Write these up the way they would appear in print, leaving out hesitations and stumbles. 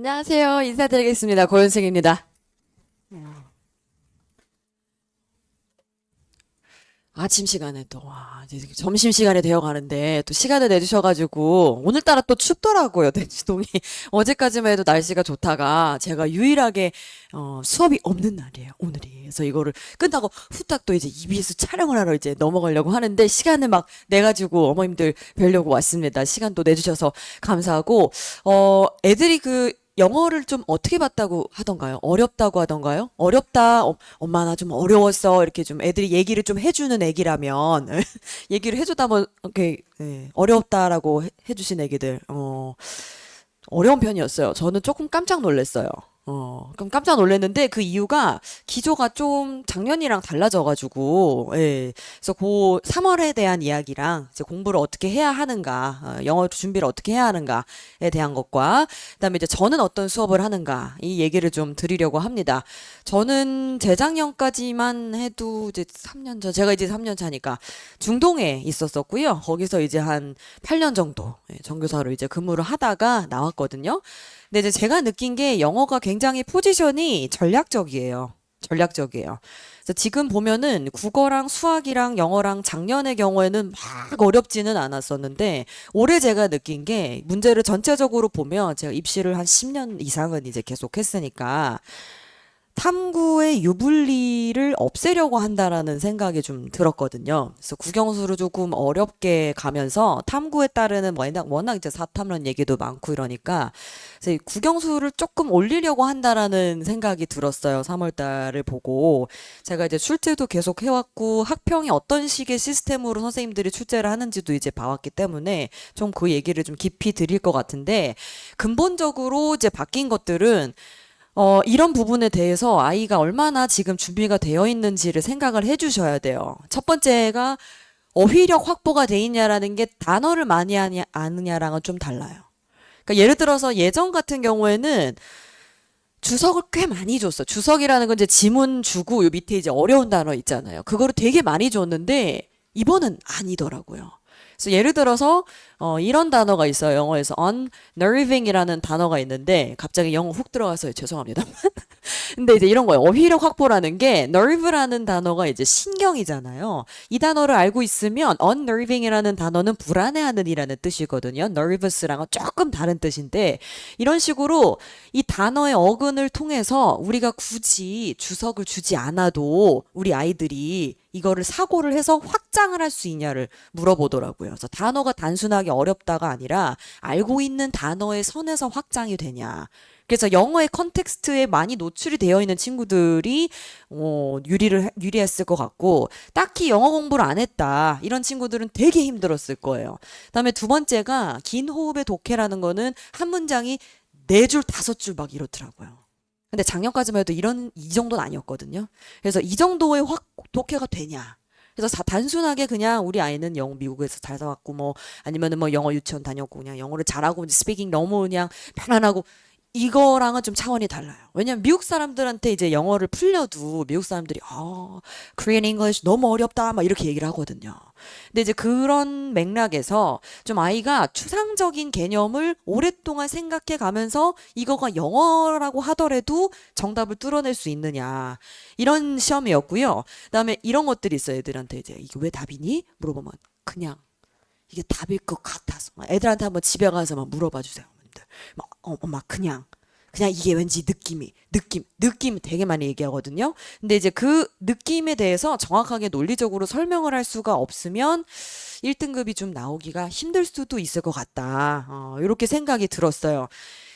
안녕하세요. 인사드리겠습니다. 고현승입니다. 아침 시간에 또, 이제 점심 시간이 되어 가는데, 또 시간을 내주셔가지고, 오늘따라 또 춥더라고요, 대치동이. 어제까지만 해도 날씨가 좋다가, 제가 유일하게, 수업이 없는 날이에요, 오늘이. 그래서 이거를 끝나고 후딱 또 이제 EBS 촬영을 하러 이제 넘어가려고 하는데, 시간을 막 내가지고 어머님들 뵈려고 왔습니다. 시간 또 내주셔서 감사하고, 애들이 영어를 좀 어떻게 봤다고 하던가요? 어렵다고 하던가요? 어렵다. 엄마 나 좀 어려웠어. 이렇게 좀 애들이 얘기를 좀 해주는 애기라면 얘기를 해주다 뭐 이렇게 어렵다라고 해주신 애기들 어려운 편이었어요. 저는 조금 깜짝 놀랐어요. 그럼 깜짝 놀랐는데 그 이유가 기조가 좀 작년이랑 달라져가지고, 예. 그래서 그 3월에 대한 이야기랑 이제 공부를 어떻게 해야 하는가, 영어 준비를 어떻게 해야 하는가에 대한 것과, 그다음에 이제 저는 어떤 수업을 하는가, 이 얘기를 좀 드리려고 합니다. 저는 재작년까지만 해도 이제 3년 전, 제가 이제 3년 차니까 중동에 있었었고요. 거기서 이제 한 8년 정도, 정교사로 이제 근무를 하다가 나왔거든요. 근데 이제 제가 느낀 게 영어가 굉장히 포지션이 전략적이에요. 전략적이에요. 그래서 지금 보면은 국어랑 수학이랑 영어랑 작년의 경우에는 막 어렵지는 않았었는데 올해 제가 느낀 게 문제를 전체적으로 보면 제가 입시를 한 10년 이상은 이제 계속 했으니까 탐구의 유불리를 없애려고 한다라는 생각이 좀 들었거든요. 그래서 국영수를 조금 어렵게 가면서 탐구에 따르는 워낙 이제 사탐론 얘기도 많고 이러니까 그래서 이 국영수를 조금 올리려고 한다라는 생각이 들었어요. 3월 달을 보고 제가 이제 출제도 계속 해왔고 학평이 어떤 식의 시스템으로 선생님들이 출제를 하는지도 이제 봐왔기 때문에 좀 그 얘기를 좀 깊이 드릴 것 같은데 근본적으로 이제 바뀐 것들은 이런 부분에 대해서 아이가 얼마나 지금 준비가 되어 있는지를 생각을 해 주셔야 돼요. 첫 번째가 어휘력 확보가 돼 있냐라는 게 단어를 많이 아느냐랑은 좀 달라요. 그러니까 예를 들어서 예전 같은 경우에는 주석을 꽤 많이 줬어. 주석이라는 건 이제 지문 주고 요 밑에 이제 어려운 단어 있잖아요. 그거를 되게 많이 줬는데 이번은 아니더라고요. 그래서 예를 들어서 이런 단어가 있어요. 영어에서 unnerving이라는 단어가 있는데 갑자기 영어 훅 들어가서 죄송합니다. 근데 이제 이런 거예요. 어휘력 확보라는 게 nerve라는 단어가 이제 신경이잖아요. 이 단어를 알고 있으면 unnerving이라는 단어는 불안해하는 이라는 뜻이거든요. nervous랑은 조금 다른 뜻인데 이런 식으로 이 단어의 어근을 통해서 우리가 굳이 주석을 주지 않아도 우리 아이들이 이거를 사고를 해서 확장을 할 수 있냐를 물어보더라고요. 그래서 단어가 단순하게 어렵다가 아니라 알고 있는 단어의 선에서 확장이 되냐. 그래서 영어의 컨텍스트에 많이 노출이 되어 있는 친구들이 유리했을 것 같고 딱히 영어 공부를 안 했다 이런 친구들은 되게 힘들었을 거예요. 그다음에 두 번째가 긴 호흡의 독해라는 거는 한 문장이 네 줄 다섯 줄 막 이렇더라고요. 근데 작년까지만 해도 이 정도는 아니었거든요. 그래서 이 정도의 확 독해가 되냐? 그래서 단순하게 그냥 우리 아이는 미국에서 잘 살았고 뭐 아니면은 뭐 영어 유치원 다녔고 그냥 영어를 잘하고 이제 스피킹 너무 그냥 편안하고 이거랑은 좀 차원이 달라요. 왜냐면 미국 사람들한테 이제 영어를 풀려도 미국 사람들이 Korean English 너무 어렵다 막 이렇게 얘기를 하거든요. 근데 이제 그런 맥락에서 좀 아이가 추상적인 개념을 오랫동안 생각해 가면서 이거가 영어라고 하더라도 정답을 뚫어낼 수 있느냐 이런 시험이었고요. 그다음에 이런 것들이 있어요. 애들한테 이제 이게 왜 답이니? 물어보면 그냥 이게 답일 것 같아서 애들한테 한번 집에 가서 막 물어봐 주세요. 막, 엄마 그냥 이게 왠지 느낌 되게 많이 얘기하거든요. 근데 이제 그 느낌에 대해서 정확하게 논리적으로 설명을 할 수가 없으면 1등급이 좀 나오기가 힘들 수도 있을 것 같다. 이렇게 생각이 들었어요.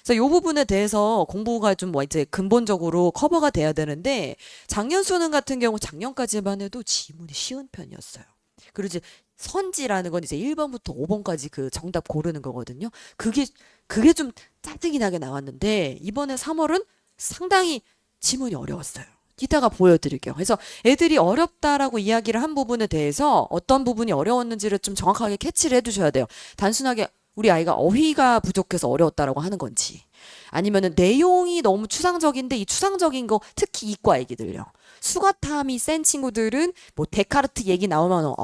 그래서 이 부분에 대해서 공부가 좀 뭐 이제 근본적으로 커버가 돼야 되는데 작년 수능 같은 경우 작년까지만 해도 지문이 쉬운 편이었어요. 그리고 이제 선지라는 건 이제 1번부터 5번까지 그 정답 고르는 거거든요. 그게 좀 짜증이 나게 나왔는데 이번에 3월은 상당히 지문이 어려웠어요. 이따가 보여드릴게요. 그래서 애들이 어렵다라고 이야기를 한 부분에 대해서 어떤 부분이 어려웠는지를 좀 정확하게 캐치를 해두셔야 돼요. 단순하게 우리 아이가 어휘가 부족해서 어려웠다라고 하는 건지 아니면은 내용이 너무 추상적인데 이 추상적인 거 특히 이과 애기들요. 수가탐이 센 친구들은 뭐 데카르트 얘기 나오면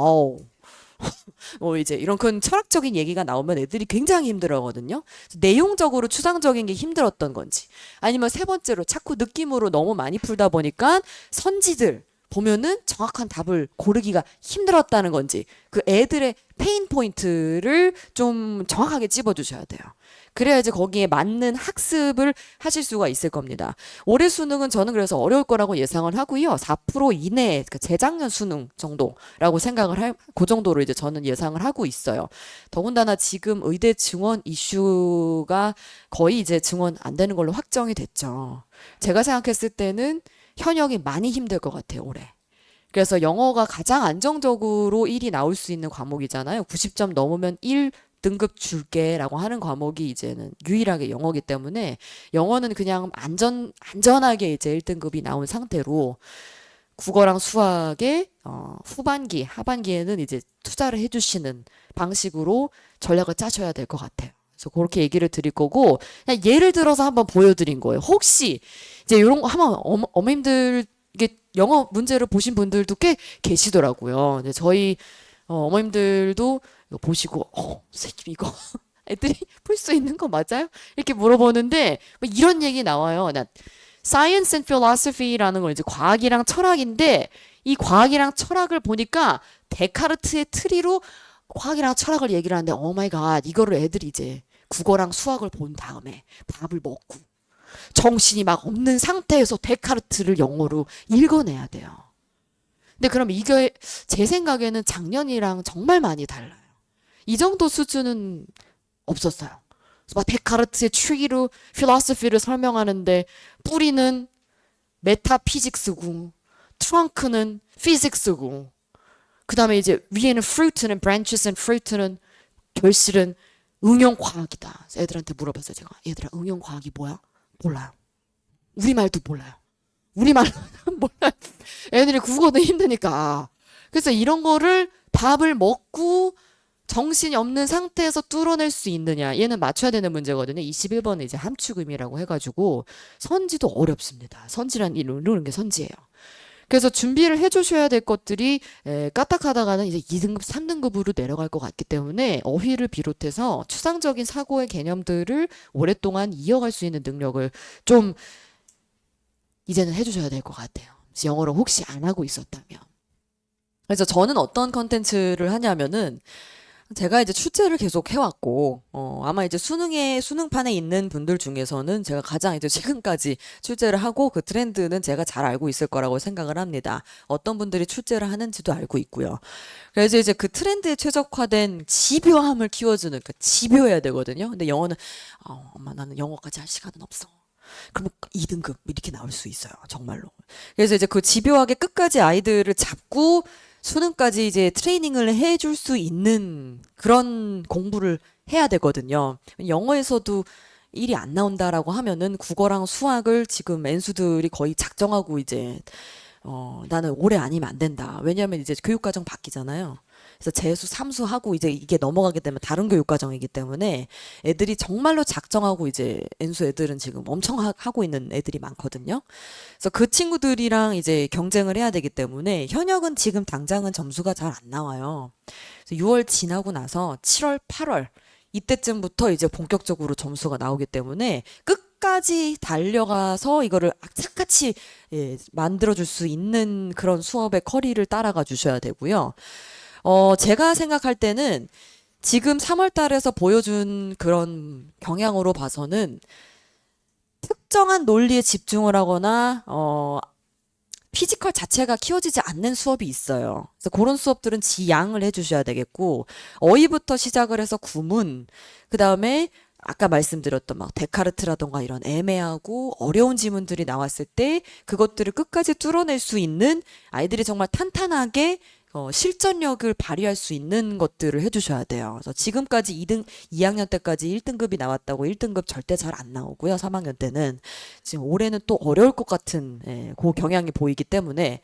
이제 이런 큰 철학적인 얘기가 나오면 애들이 굉장히 힘들어하거든요. 내용적으로 추상적인 게 힘들었던 건지, 아니면 세 번째로 자꾸 느낌으로 너무 많이 풀다 보니까 선지들 보면은 정확한 답을 고르기가 힘들었다는 건지, 그 애들의 페인 포인트를 좀 정확하게 찝어주셔야 돼요. 그래야지 거기에 맞는 학습을 하실 수가 있을 겁니다. 올해 수능은 저는 그래서 어려울 거라고 예상을 하고요. 4% 이내, 그러니까 재작년 수능 정도라고 그 정도로 이제 저는 예상을 하고 있어요. 더군다나 지금 의대 증원 이슈가 거의 이제 증원 안 되는 걸로 확정이 됐죠. 제가 생각했을 때는 현역이 많이 힘들 것 같아요, 올해. 그래서 영어가 가장 안정적으로 1이 나올 수 있는 과목이잖아요. 90점 넘으면 1등급 줄게라고 하는 과목이 이제는 유일하게 영어기 때문에 영어는 그냥 안전하게 이제 1등급이 나온 상태로 국어랑 수학의 후반기, 하반기에는 이제 투자를 해주시는 방식으로 전략을 짜셔야 될 것 같아요. 그래서 그렇게 얘기를 드릴 거고, 그냥 예를 들어서 한번 보여드린 거예요. 혹시 이제 이런 거 한번 어머님들 이게 영어 문제를 보신 분들도 꽤 계시더라고요. 근데 저희 어머님들도 이거 보시고, 선생님 이거 애들이 풀 수 있는 거 맞아요? 이렇게 물어보는데 뭐 이런 얘기 나와요. 나 Science and Philosophy라는 건 이제 과학이랑 철학인데, 이 과학이랑 철학을 보니까 데카르트의 트리로 과학이랑 철학을 얘기를 하는데, 오 마이 갓, 이거를 애들이 이제 국어랑 수학을 본 다음에 밥을 먹고 정신이 막 없는 상태에서 데카르트를 영어로 읽어내야 돼요. 근데 그럼 이게 제 생각에는 작년이랑 정말 많이 달라요. 이 정도 수준은 없었어요. 그래서 막 데카르트의 트리로 필로소피를 설명하는데 뿌리는 메타피직스고 트렁크는 피직스고, 그 다음에 이제 위에는 fruit는 branches and fruit는 결실은 응용과학이다. 애들한테 물어봤어요. 제가 얘들아, 응용과학이 뭐야? 몰라요. 우리말도 몰라요. 우리말도 몰라요. 애들이 국어도 힘드니까. 그래서 이런 거를 밥을 먹고 정신이 없는 상태에서 뚫어낼 수 있느냐, 얘는 맞춰야 되는 문제거든요. 21번은 이제 함축음이라고 해가지고 선지도 어렵습니다. 선지란 이루는 게 선지예요. 그래서 준비를 해주셔야 될 것들이 까딱하다가는 이제 2등급, 3등급으로 내려갈 것 같기 때문에 어휘를 비롯해서 추상적인 사고의 개념들을 오랫동안 이어갈 수 있는 능력을 좀 이제는 해주셔야 될 것 같아요. 영어를 혹시 안 하고 있었다면. 그래서 저는 어떤 컨텐츠를 하냐면은, 제가 이제 출제를 계속 해왔고, 아마 이제 수능판에 있는 분들 중에서는 제가 가장 이제 최근까지 출제를 하고 그 트렌드는 제가 잘 알고 있을 거라고 생각을 합니다. 어떤 분들이 출제를 하는지도 알고 있고요. 그래서 이제 그 트렌드에 최적화된 집요함을 키워주는, 그러니까 집요해야 되거든요. 근데 영어는, 엄마 나는 영어까지 할 시간은 없어. 그러면 2등급 이렇게 나올 수 있어요. 정말로. 그래서 이제 그 집요하게 끝까지 아이들을 잡고 수능까지 이제 트레이닝을 해줄 수 있는 그런 공부를 해야 되거든요. 영어에서도 1이 안 나온다라고 하면은 국어랑 수학을 지금 N수들이 거의 작정하고 이제 나는 올해 아니면 안 된다. 왜냐하면 이제 교육과정 바뀌잖아요. 그래서 재수, 삼수 하고 이제 이게 넘어가게 되면 다른 교육과정이기 때문에 애들이 정말로 작정하고 이제 N수 애들은 지금 엄청 하고 있는 애들이 많거든요. 그래서 그 친구들이랑 이제 경쟁을 해야 되기 때문에 현역은 지금 당장은 점수가 잘 안 나와요. 그래서 6월 지나고 나서 7월, 8월 이때쯤부터 이제 본격적으로 점수가 나오기 때문에 끝까지 달려가서 이거를 악착같이 만들어줄 수 있는 그런 수업의 커리를 따라가 주셔야 되고요. 제가 생각할 때는 지금 3월 달에서 보여준 그런 경향으로 봐서는 특정한 논리에 집중을 하거나, 피지컬 자체가 키워지지 않는 수업이 있어요. 그래서 그런 수업들은 지양을 해주셔야 되겠고, 어휘부터 시작을 해서 구문, 그 다음에 아까 말씀드렸던 막 데카르트라던가 이런 애매하고 어려운 지문들이 나왔을 때 그것들을 끝까지 뚫어낼 수 있는 아이들이 정말 탄탄하게 실전력을 발휘할 수 있는 것들을 해주셔야 돼요. 그래서 지금까지 2학년 때까지 1등급이 나왔다고 1등급 절대 잘 안 나오고요. 3학년 때는. 지금 올해는 또 어려울 것 같은 그 경향이 보이기 때문에.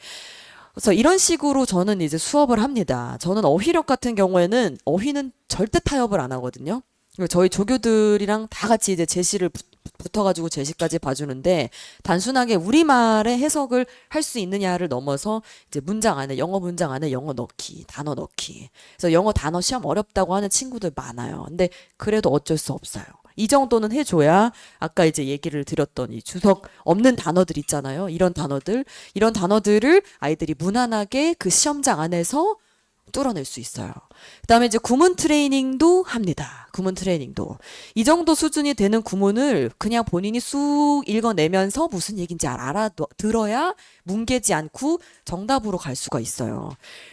그래서 이런 식으로 저는 이제 수업을 합니다. 저는 어휘력 같은 경우에는 어휘는 절대 타협을 안 하거든요. 저희 조교들이랑 다 같이 이제 제시를 붙어가지고 제시까지 봐주는데 단순하게 우리말의 해석을 할 수 있느냐를 넘어서 이제 문장 안에 영어 문장 안에 영어 넣기, 단어 넣기. 그래서 영어 단어 시험 어렵다고 하는 친구들 많아요. 근데 그래도 어쩔 수 없어요. 이 정도는 해줘야 아까 이제 얘기를 드렸던 이 주석 없는 단어들 있잖아요. 이런 단어들을 아이들이 무난하게 그 시험장 안에서 뚫어낼 수 있어요. 그다음에 이제 구문 트레이닝도 합니다. 구문 트레이닝도. 이 정도 수준이 되는 구문을 그냥 본인이 쑥 읽어내면서 무슨 얘기인지 알아들어야 뭉개지 않고 정답으로 갈 수가 있어요.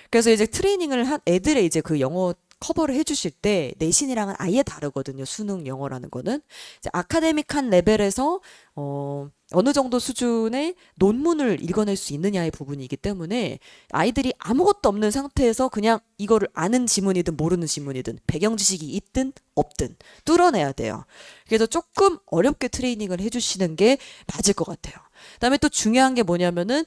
그래서 이제 트레이닝을 한 애들의 이제 그 영어 커버를 해주실 때 내신이랑은 아예 다르거든요. 수능 영어라는 거는. 이제 아카데믹한 레벨에서 어느 정도 수준의 논문을 읽어낼 수 있느냐의 부분이기 때문에 아이들이 아무것도 없는 상태에서 그냥 이거를 아는 지문이든 모르는 지문이든 배경 지식이 있든 없든 뚫어내야 돼요. 그래서 조금 어렵게 트레이닝을 해주시는 게 맞을 것 같아요. 그다음에 또 중요한 게 뭐냐면은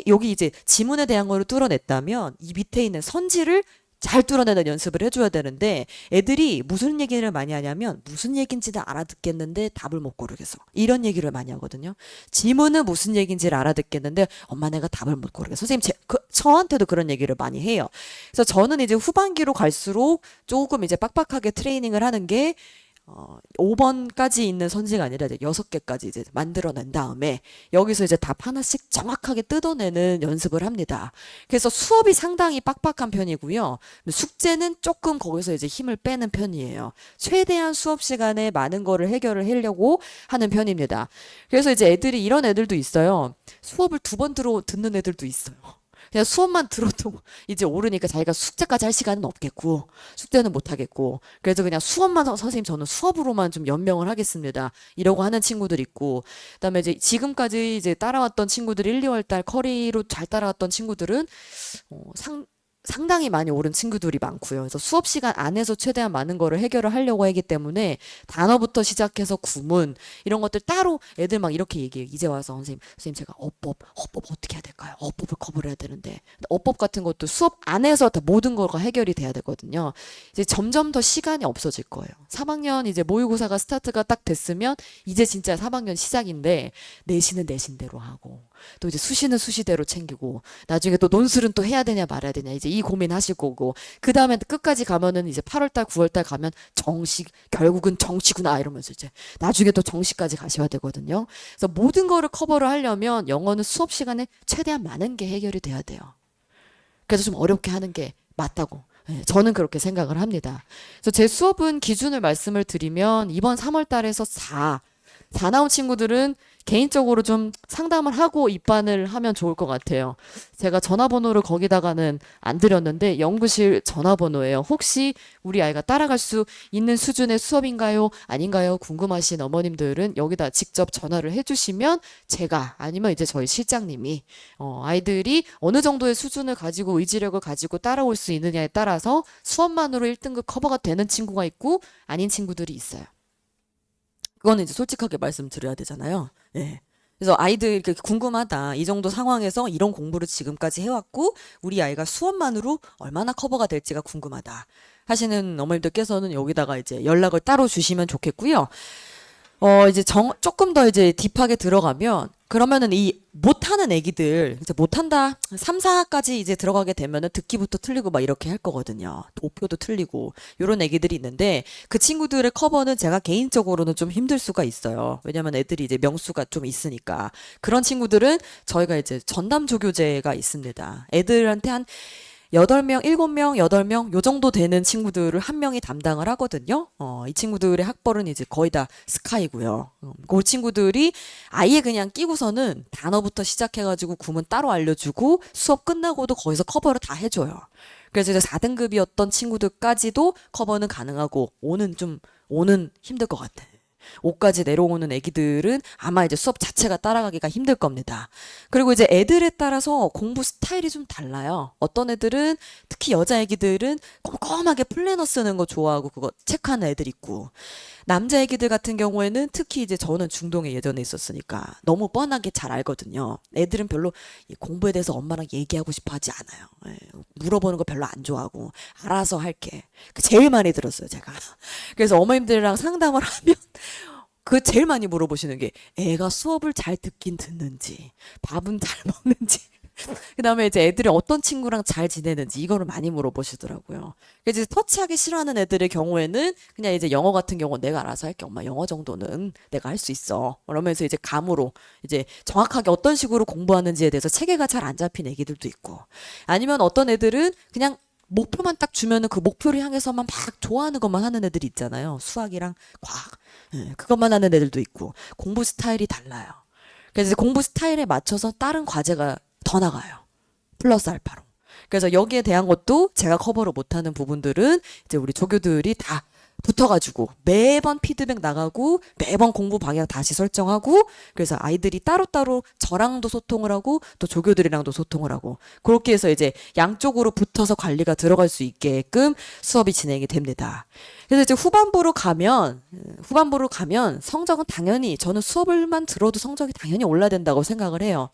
여기 이제 지문에 대한 거를 뚫어냈다면 이 밑에 있는 선지를 잘 뚫어내는 연습을 해줘야 되는데 애들이 무슨 얘기를 많이 하냐면 무슨 얘기인지는 알아듣겠는데 답을 못 고르겠어. 이런 얘기를 많이 하거든요. 지문은 무슨 얘기인지를 알아듣겠는데 엄마 내가 답을 못 고르겠어. 선생님 저한테도 그런 얘기를 많이 해요. 그래서 저는 이제 후반기로 갈수록 조금 이제 빡빡하게 트레이닝을 하는 게 5번까지 있는 선지가 아니라 이제 6개까지 이제 만들어낸 다음에 여기서 이제 답 하나씩 정확하게 뜯어내는 연습을 합니다. 그래서 수업이 상당히 빡빡한 편이고요. 숙제는 조금 거기서 이제 힘을 빼는 편이에요. 최대한 수업 시간에 많은 거를 해결을 하려고 하는 편입니다. 그래서 이제 이런 애들도 있어요. 수업을 2번 듣는 애들도 있어요. 그냥 수업만 들어도 이제 오르니까 자기가 숙제까지 할 시간은 없겠고 숙제는 못 하겠고 그래서 그냥 수업만 선생님 저는 수업으로만 좀 연명을 하겠습니다. 이러고 하는 친구들 있고 그다음에 이제 지금까지 이제 따라왔던 친구들 1, 2월 달 커리로 잘 따라왔던 친구들은 상당히 많이 오른 친구들이 많고요. 그래서 수업 시간 안에서 최대한 많은 거를 해결을 하려고 하기 때문에 단어부터 시작해서 구문 이런 것들 따로 애들 막 이렇게 얘기해요. 이제 와서 선생님 제가 어법 어떻게 해야 될까요? 어법을 커버를 해야 되는데 어법 같은 것도 수업 안에서 다 모든 거가 해결이 돼야 되거든요. 이제 점점 더 시간이 없어질 거예요. 3학년 이제 모의고사가 스타트가 딱 됐으면 이제 진짜 3학년 시작인데 내신은 내신대로 하고 또 이제 수시는 수시대로 챙기고 나중에 또 논술은 또 해야 되냐 말아야 되냐 이제 이 고민하실 거고 그 다음에 끝까지 가면은 이제 8월달 9월달 가면 결국은 정시구나 이러면서 이제 나중에 또 정시까지 가셔야 되거든요. 그래서 모든 거를 커버를 하려면 영어는 수업 시간에 최대한 많은 게 해결이 돼야 돼요. 그래서 좀 어렵게 하는 게 맞다고 저는 그렇게 생각을 합니다. 그래서 제 수업은 기준을 말씀을 드리면 이번 3월 달에서 4 나온 친구들은 개인적으로 좀 상담을 하고 입반을 하면 좋을 것 같아요. 제가 전화번호를 거기다가는 안 드렸는데 연구실 전화번호예요. 혹시 우리 아이가 따라갈 수 있는 수준의 수업인가요? 아닌가요? 궁금하신 어머님들은 여기다 직접 전화를 해주시면 제가 아니면 이제 저희 실장님이 아이들이 어느 정도의 수준을 가지고 의지력을 가지고 따라올 수 있느냐에 따라서 수업만으로 1등급 커버가 되는 친구가 있고 아닌 친구들이 있어요. 그거는 이제 솔직하게 말씀드려야 되잖아요. 예. 그래서 아이들 이렇게 궁금하다. 이 정도 상황에서 이런 공부를 지금까지 해왔고 우리 아이가 수업만으로 얼마나 커버가 될지가 궁금하다. 하시는 어머님들께서는 여기다가 이제 연락을 따로 주시면 좋겠고요. 이제 조금 더 이제 딥하게 들어가면 그러면은 이 못하는 애기들 이제 못한다 3, 4까지 이제 들어가게 되면은 듣기부터 틀리고 막 이렇게 할 거거든요. 오표도 틀리고 요런 애기들이 있는데 그 친구들의 커버는 제가 개인적으로는 좀 힘들 수가 있어요. 왜냐면 애들이 이제 명수가 좀 있으니까 그런 친구들은 저희가 이제 전담 조교제가 있습니다. 애들한테 한 8명, 7명, 8명 요 정도 되는 친구들을 한 명이 담당을 하거든요. 이 친구들의 학벌은 이제 거의 다 스카이고요. 그 친구들이 아예 그냥 끼고서는 단어부터 시작해가지고 구문 따로 알려주고 수업 끝나고도 거기서 커버를 다 해줘요. 그래서 이제 4등급이었던 친구들까지도 커버는 가능하고 5는 힘들 것 같아. 5까지 내려오는 애기들은 아마 이제 수업 자체가 따라가기가 힘들 겁니다. 그리고 이제 애들에 따라서 공부 스타일이 좀 달라요. 어떤 애들은 특히 여자 애기들은 꼼꼼하게 플래너 쓰는 거 좋아하고 그거 체크하는 애들 있고 남자 애기들 같은 경우에는 특히 이제 저는 중동에 예전에 있었으니까 너무 뻔하게 잘 알거든요. 애들은 별로 공부에 대해서 엄마랑 얘기하고 싶어 하지 않아요. 물어보는 거 별로 안 좋아하고 알아서 할게. 제일 많이 들었어요, 제가. 그래서 어머님들이랑 상담을 하면 그 제일 많이 물어보시는 게 애가 수업을 잘 듣긴 듣는지, 밥은 잘 먹는지, 그다음에 이제 애들이 어떤 친구랑 잘 지내는지 이거를 많이 물어보시더라고요. 그래서 이제 터치하기 싫어하는 애들의 경우에는 그냥 이제 영어 같은 경우는 내가 알아서 할게. 엄마 영어 정도는 내가 할 수 있어. 그러면서 이제 감으로 이제 정확하게 어떤 식으로 공부하는지에 대해서 체계가 잘 안 잡힌 애기들도 있고, 아니면 어떤 애들은 그냥 목표만 딱 주면은 그 목표를 향해서만 막 좋아하는 것만 하는 애들이 있잖아요. 수학이랑 과학. 그것만 하는 애들도 있고, 공부 스타일이 달라요. 그래서 이제 공부 스타일에 맞춰서 다른 과제가 더 나가요. 플러스 알파로. 그래서 여기에 대한 것도 제가 커버를 못하는 부분들은 이제 우리 조교들이 다 붙어가지고 매번 피드백 나가고 매번 공부 방향 다시 설정하고, 그래서 아이들이 따로따로 저랑도 소통을 하고 또 조교들이랑도 소통을 하고, 그렇게 해서 이제 양쪽으로 붙어서 관리가 들어갈 수 있게끔 수업이 진행이 됩니다. 그래서 이제 후반부로 가면 성적은 당연히, 저는 수업을만 들어도 성적이 당연히 올라야 된다고 생각을 해요.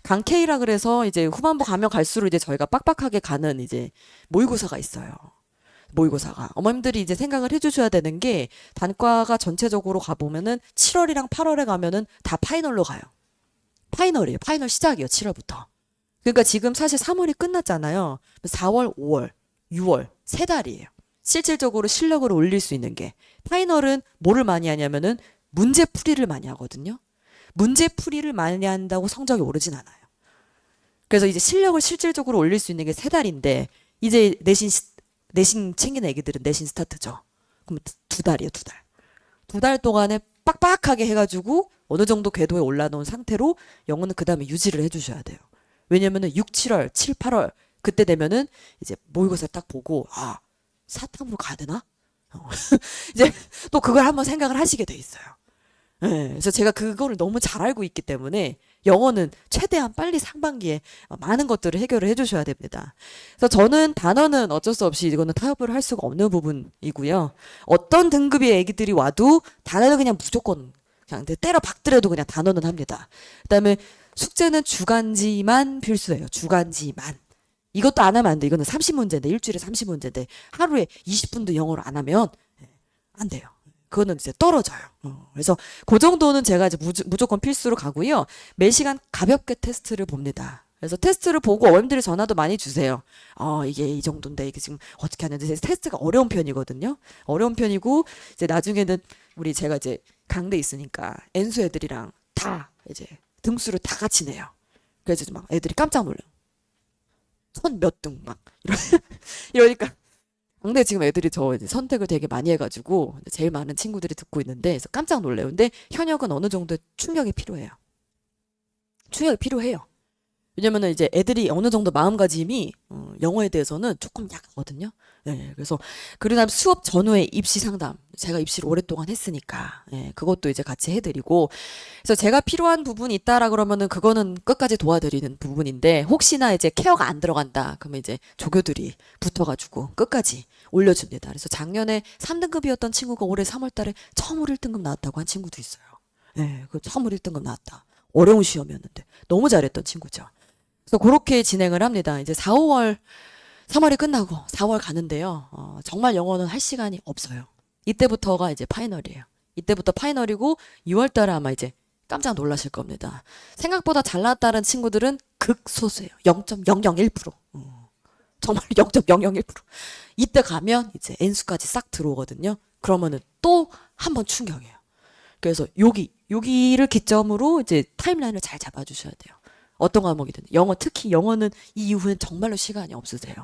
강케이라 그래서 이제 후반부 가면 갈수록 이제 저희가 빡빡하게 가는 이제 모의고사가 있어요. 모의고사가. 어머님들이 이제 생각을 해주셔야 되는 게, 단과가 전체적으로 가보면은 7월이랑 8월에 가면은 다 파이널로 가요. 파이널이에요. 파이널 시작이에요. 7월부터. 그러니까 지금 사실 3월이 끝났잖아요. 4월, 5월, 6월 세 달이에요. 실질적으로 실력을 올릴 수 있는 게. 파이널은 뭐를 많이 하냐면은 문제 풀이를 많이 하거든요. 문제 풀이를 많이 한다고 성적이 오르진 않아요. 그래서 이제 실력을 실질적으로 올릴 수 있는 게 세 달인데, 이제 내신 챙기는 애기들은 내신 스타트죠. 그럼 두 달이에요, 두 달. 두 달 동안에 빡빡하게 해가지고 어느 정도 궤도에 올라놓은 상태로 영어는 그 다음에 유지를 해주셔야 돼요. 왜냐면은 6, 7월, 7, 8월 그때 되면은 이제 모의고사 딱 보고, 아, 사탐으로 가야 되나? 이제 또 그걸 한번 생각을 하시게 돼 있어요. 네, 그래서 제가 그거를 너무 잘 알고 있기 때문에 영어는 최대한 빨리 상반기에 많은 것들을 해결을 해주셔야 됩니다. 그래서 저는 단어는 어쩔 수 없이 이거는 타협을 할 수가 없는 부분이고요. 어떤 등급의 애기들이 와도 단어는 그냥 무조건 그냥 때려 박더라도 그냥 단어는 합니다. 그다음에 숙제는 주간지만 필수예요. 주간지만. 이것도 안 하면 안 돼. 이거는 30문제인데, 일주일에 30문제인데 하루에 20분도 영어를 안 하면 안 돼요. 그거는 이제 떨어져요. 그래서 그 정도는 제가 이제 무조건 필수로 가고요. 매 시간 가볍게 테스트를 봅니다. 그래서 테스트를 보고 어머님들이 전화도 많이 주세요. 이게 이 정도인데 이게 지금 어떻게 하는지. 테스트가 어려운 편이거든요. 어려운 편이고, 이제 나중에는 제가 이제 강대 있으니까 N수 애들이랑 다 이제 등수를 다 같이 내요. 그래서 막 애들이 깜짝 놀래요. 천 몇 등 막 이러니까. 근데 지금 애들이 저 이제 선택을 되게 많이 해가지고 제일 많은 친구들이 듣고 있는데, 그래서 깜짝 놀래요. 근데 현역은 어느 정도 충격이 필요해요. 충격이 필요해요. 왜냐면은 이제 애들이 어느 정도 마음가짐이 영어에 대해서는 조금 약하거든요. 네, 그래서 그러다 수업 전후에 입시 상담, 제가 입시를 오랫동안 했으니까 그것도 이제 같이 해드리고, 그래서 제가 필요한 부분이 있다라 그러면은 그거는 끝까지 도와드리는 부분인데, 혹시나 이제 케어가 안 들어간다 그러면 이제 조교들이 붙어가지고 끝까지 올려줍니다. 그래서 작년에 3등급이었던 친구가 올해 3월달에 처음으로 1등급 나왔다고 한 친구도 있어요. 네, 그 처음으로 1등급 나왔다. 어려운 시험이었는데 너무 잘했던 친구죠. 그래서 그렇게 진행을 합니다. 이제 4, 5월, 3월이 끝나고 4월 가는데요. 정말 영어는 할 시간이 없어요. 이때부터가 이제 파이널이에요. 이때부터 파이널이고 6월 달에 아마 이제 깜짝 놀라실 겁니다. 생각보다 잘 나왔다는 친구들은 극소수예요. 0.001%. 정말 0.001%. 이때 가면 이제 N수까지 싹 들어오거든요. 그러면은 또 한 번 충격이에요. 그래서 여기를 기점으로 이제 타임라인을 잘 잡아주셔야 돼요. 어떤 과목이든. 영어, 특히 영어는 이 이후엔 정말로 시간이 없으세요.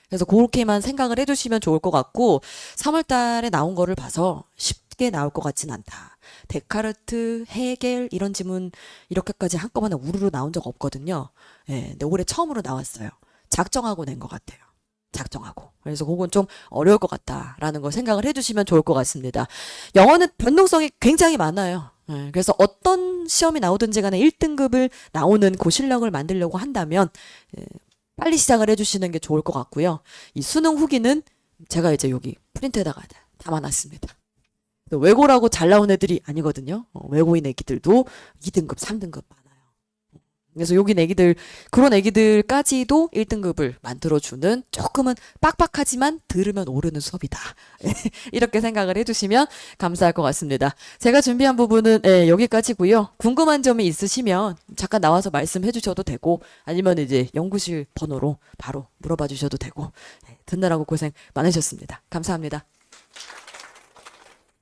그래서 그렇게만 생각을 해주시면 좋을 것 같고, 3월 달에 나온 거를 봐서 쉽게 나올 것 같진 않다. 데카르트, 헤겔 이런 지문 이렇게까지 한꺼번에 우르르 나온 적 없거든요. 근데 올해 처음으로 나왔어요. 작정하고 낸 것 같아요. 작정하고. 그래서 그건 좀 어려울 것 같다라는 걸 생각을 해주시면 좋을 것 같습니다. 영어는 변동성이 굉장히 많아요. 그래서 어떤 시험이 나오든지 간에 1등급을 나오는 그 실력을 만들려고 한다면 빨리 시작을 해주시는 게 좋을 것 같고요. 이 수능 후기는 제가 이제 여기 프린트에다가 담아놨습니다. 외고라고 잘 나온 애들이 아니거든요. 외고인 애기들도 2등급, 3등급 많아요. 그래서 여기 애기들, 그런 애기들까지도 1등급을 만들어주는 조금은 빡빡하지만 들으면 오르는 수업이다. 이렇게 생각을 해주시면 감사할 것 같습니다. 제가 준비한 부분은 여기까지고요. 궁금한 점이 있으시면 잠깐 나와서 말씀해 주셔도 되고 아니면 이제 연구실 번호로 바로 물어봐 주셔도 되고 듣느라고 고생 많으셨습니다. 감사합니다.